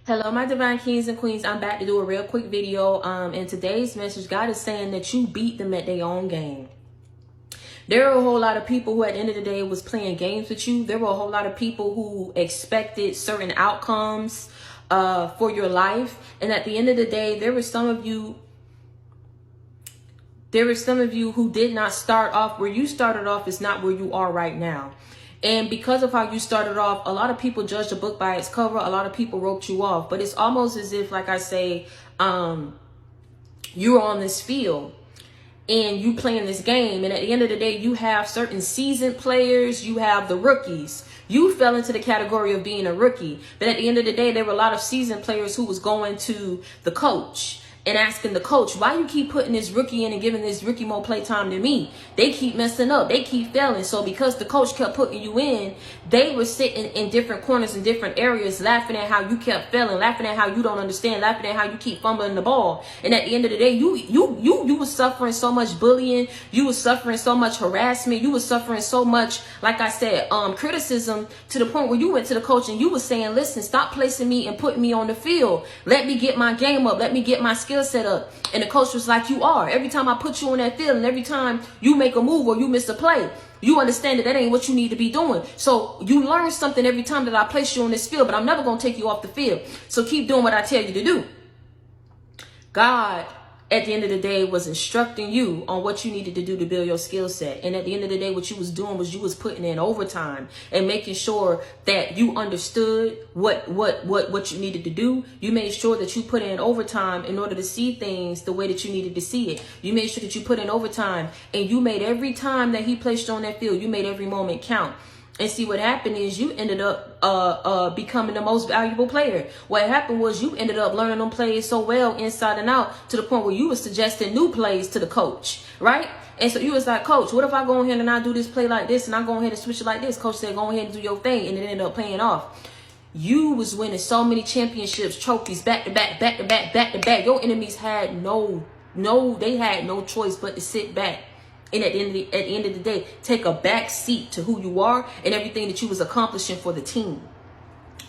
Hello, my divine kings and queens. I'm back to do a real quick video. In today's message, God is saying that you beat them at their own game. There are a whole lot of people who at the end of the day was playing games with you. There were a whole lot of people who expected certain outcomes for your life. And at the end of the day, there were some of you who did not start off where you started off is not where you are right now. And because of how you started off, a lot of people judged a book by its cover. A lot of people wrote you off. But it's almost as if, like I say, you're on this field and you playing this game. And at the end of the day, you have certain seasoned players. You have the rookies. You fell into the category of being a rookie. But at the end of the day, there were a lot of seasoned players who was going to the coach and asking the coach, why you keep putting this rookie in and giving this rookie more playtime than me? They keep messing up. They keep failing. So because the coach kept putting you in, they were sitting in different corners in different areas, laughing at how you kept failing, laughing at how you don't understand, laughing at how you keep fumbling the ball. And at the end of the day, you were suffering so much bullying. You were suffering so much harassment. You were suffering so much, like I said, criticism, to the point where you went to the coach and you were saying, listen, stop placing me and putting me on the field. Let me get my game up. Let me get my skill set up. And the coach was like, you are. Every time I put you on that field and every time you make a move or you miss a play, you understand that ain't what you need to be doing. So you learn something every time that I place you on this field, but I'm never going to take you off the field. So keep doing what I tell you to do. God, at the end of the day, was instructing you on what you needed to do to build your skill set. And at the end of the day, what you was doing was you was putting in overtime and making sure that you understood what you needed to do. You made sure that you put in overtime in order to see things the way that you needed to see it. You made sure that you put in overtime, and you made every time that he placed you on that field, you made every moment count. And see, what happened is you ended up becoming the most valuable player. What happened was you ended up learning them plays so well inside and out to the point where you were suggesting new plays to the coach, right? And so you was like, coach, what if I go ahead and I do this play like this and I go ahead and switch it like this? Coach said, go ahead and do your thing. And it ended up paying off. You was winning so many championships, trophies, back to back, back to back, back to back. Your enemies had they had no choice but to sit back. And at the end of the day, take a back seat to who you are and everything that you was accomplishing for the team.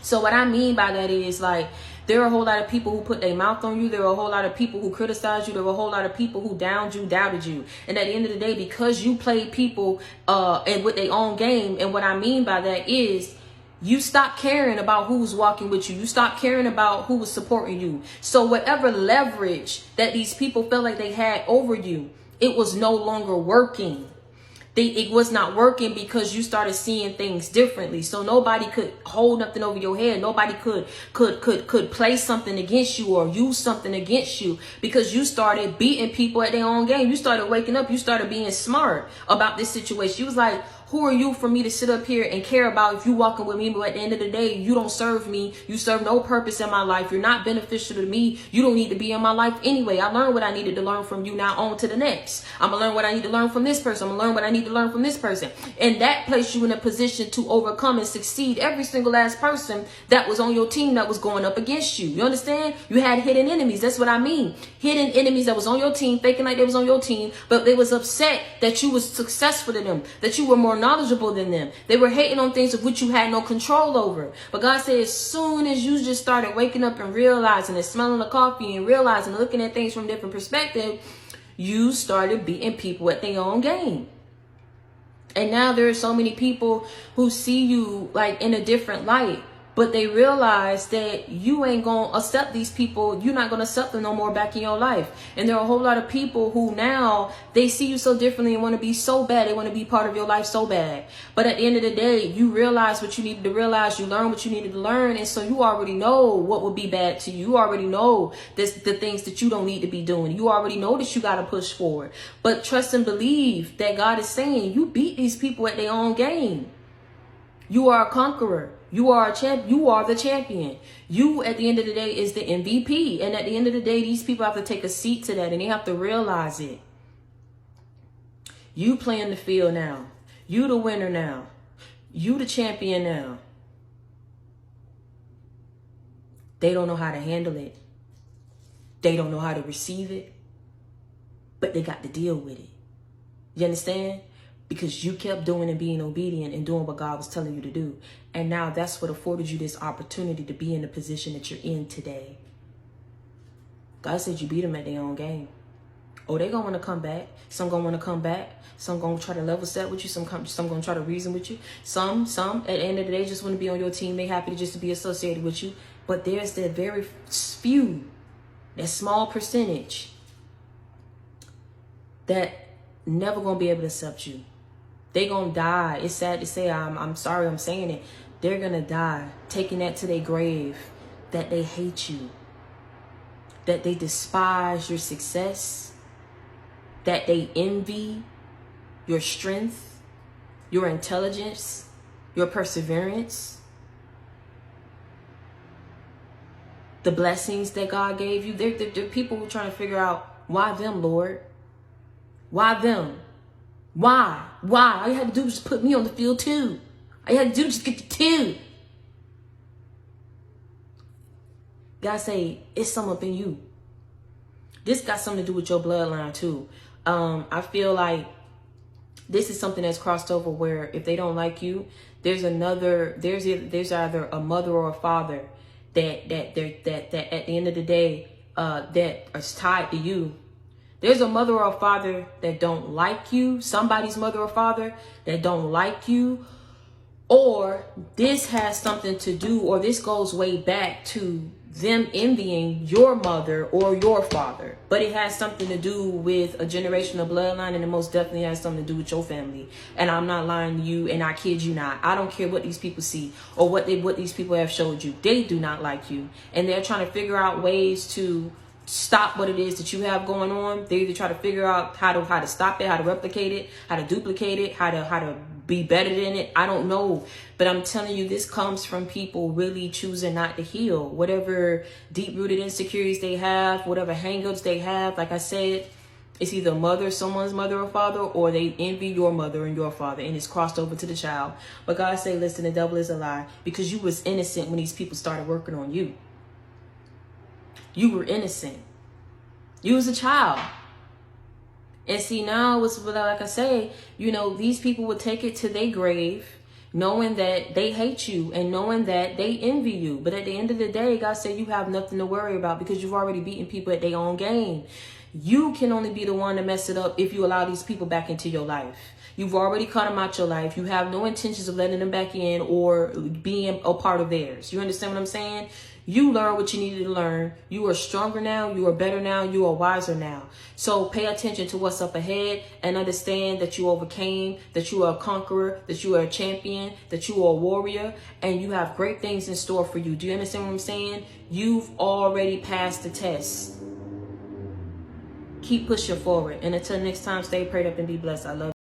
So what I mean by that is, like, there are a whole lot of people who put their mouth on you. There are a whole lot of people who criticized you. There were a whole lot of people who downed you, doubted you. And at the end of the day, because you played people and with their own game, and what I mean by that is, you stop caring about who was walking with you. You stop caring about who was supporting you. So whatever leverage that these people felt like they had over you, it was no longer working. It was not working because you started seeing things differently. So nobody could hold nothing over your head. Nobody could play something against you or use something against you because you started beating people at their own game. You started waking up. You started being smart about this situation. You was like, who are you for me to sit up here and care about if you walking with me, but at the end of the day, you don't serve me. You serve no purpose in my life. You're not beneficial to me. You don't need to be in my life anyway. I learned what I needed to learn from you. Now on to the next. I'm going to learn what I need to learn from this person. I'm going to learn what I need to learn from this person. And that placed you in a position to overcome and succeed every single last person that was on your team that was going up against you. You understand? You had hidden enemies. That's what I mean. Hidden enemies that was on your team, faking like they was on your team, but they was upset that you was successful than them, that you were more knowledgeable than them. They were hating on things of which you had no control over. But God said, as soon as you just started waking up and realizing and smelling the coffee and realizing and looking at things from a different perspective, you started beating people at their own game. And now there are so many people who see you like in a different light, but they realize that you ain't going to accept these people. You're not going to accept them no more back in your life. And there are a whole lot of people who now they see you so differently and want to be so bad. They want to be part of your life so bad. But at the end of the day, you realize what you needed to realize. You learn what you needed to learn. And so you already know what would be bad to you. You already know the things that you don't need to be doing. You already know that you got to push forward. But trust and believe that God is saying you beat these people at their own game. You are a conqueror. You are a champ. You are the champion. You, at the end of the day, is the MVP. And at the end of the day, these people have to take a seat to that, and they have to realize it. You playing the field now. You the winner now. You the champion now. They don't know how to handle it. They don't know how to receive it. But they got to deal with it. You understand? because you kept doing and being obedient and doing what God was telling you to do. And now that's what afforded you this opportunity to be in the position that you're in today. God said you beat them at their own game. Oh, they gonna want to come back. Some gonna want to come back. Some gonna try to level set with you. Some gonna try to reason with you. Some at the end of the day just want to be on your team. They happy just to be associated with you. But there's that very few, that small percentage that never gonna be able to accept you. They gonna die. It's sad to say. I'm sorry I'm saying it. They're gonna die, taking that to their grave, that they hate you, that they despise your success, that they envy your strength, your intelligence, your perseverance, the blessings that God gave you. They're people who are trying to figure out, why them, Lord? Why them? Why? All you had to do was just put me on the field too. All you had to do was just get the two. God say, it's something up in you. This got something to do with your bloodline too. I feel like this is something that's crossed over where if they don't like you, there's either a mother or a father that at the end of the day that is tied to you. There's a mother or a father that don't like you, somebody's mother or father that don't like you, or this has something to do, or this goes way back to them envying your mother or your father. But it has something to do with a generational bloodline, and it most definitely has something to do with your family. And I'm not lying to you, and I kid you not. I don't care what these people see or what these people have showed you. They do not like you, and they're trying to figure out ways to stop what it is that you have going on. They either try to figure out how to stop it, how to replicate it, how to duplicate it, how to be better than it. I don't know, but I'm telling you, this comes from people really choosing not to heal whatever deep-rooted insecurities they have, whatever hang-ups they have. Like I said, it's either someone's mother or father, or they envy your mother and your father, and it's crossed over to the child. But God say, listen, the devil is a lie, because you was innocent when these people started working on you. You were innocent. You was a child. And see, now it's like I say, these people would take it to their grave knowing that they hate you and knowing that they envy you. But at the end of the day, God said you have nothing to worry about, because you've already beaten people at their own game. You can only be the one to mess it up if you allow these people back into your life. You've already cut them out your life. You have no intentions of letting them back in or being a part of theirs. You understand what I'm saying? You learn what you needed to learn. You are stronger now. You are better now. You are wiser now. So pay attention to what's up ahead and understand that you overcame, that you are a conqueror, that you are a champion, that you are a warrior, and you have great things in store for you. Do you understand what I'm saying? You've already passed the test. Keep pushing forward. And until next time, stay prayed up and be blessed. I love you.